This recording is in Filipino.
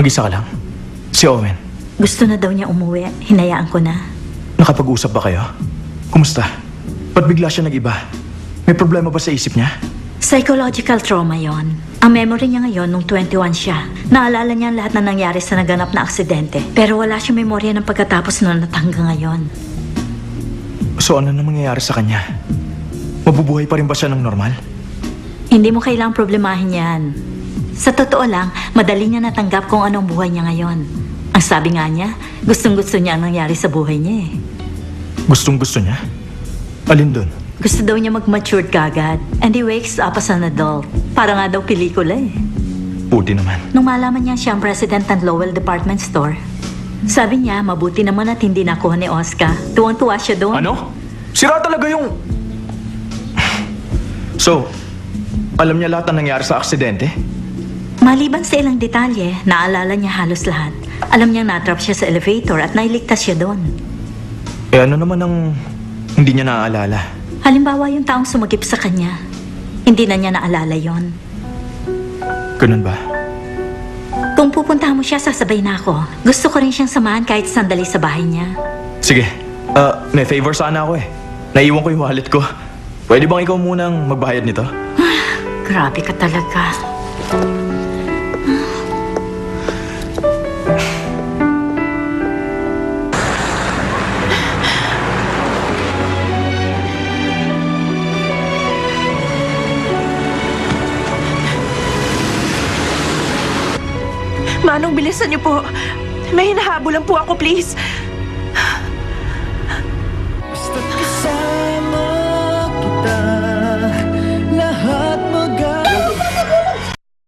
Mag-isa ka lang? Si Owen, Gusto na daw niya umuwi. Hinayaan ko na. nakapag-usap ba kayo? Kumusta? Ba't bigla siya nag-iba? May problema ba sa isip niya? Psychological trauma yon. Ang memory niya ngayon nung 21 siya. Naalala niya ang lahat na nangyari sa naganap na aksidente. Pero wala siyang memorya ng pagkatapos noon at hanggang ngayon. So ano na mangyayari sa kanya? Mabubuhay pa rin ba siya ng normal? Hindi mo kailangang problemahin yan. Sa totoo lang, madali niya natanggap kung anong buhay niya ngayon. Ang sabi nga niya, gustong-gusto niya ang nangyari sa buhay niya eh. Gustong-gusto niya? Alin dun? Gusto daw niya mag-matured kagad. And he wakes up as an adult. Para nga daw pelikula eh. Buti naman. Nung malaman niya siya ang president ng Lowell Department Store, sabi niya, mabuti naman at hindi nakuha ni Oscar. Tuwang-tuwa siya doon. Ano? Sira talaga yung... So, alam niya lahat ng nangyari sa aksidente? Maliban sa ilang detalye, naalala niya halos lahat. Alam niyang natrap siya sa elevator at nailigtas siya doon. Eh ano naman ang hindi niya naaalala? Halimbawa yung taong sumagip sa kanya. Hindi na niya naalala yon. Ganun ba? Kung pupuntahan mo siya, sasabay na ako. Gusto ko rin siyang samahan kahit sandali sa bahay niya. Sige. May favor sana ako eh. Naiwan ko yung wallet ko. Pwede bang ikaw munang magbayad nito? Grabe ka talaga. Manong, bilisan niyo po. May hinahabulan po ako, please.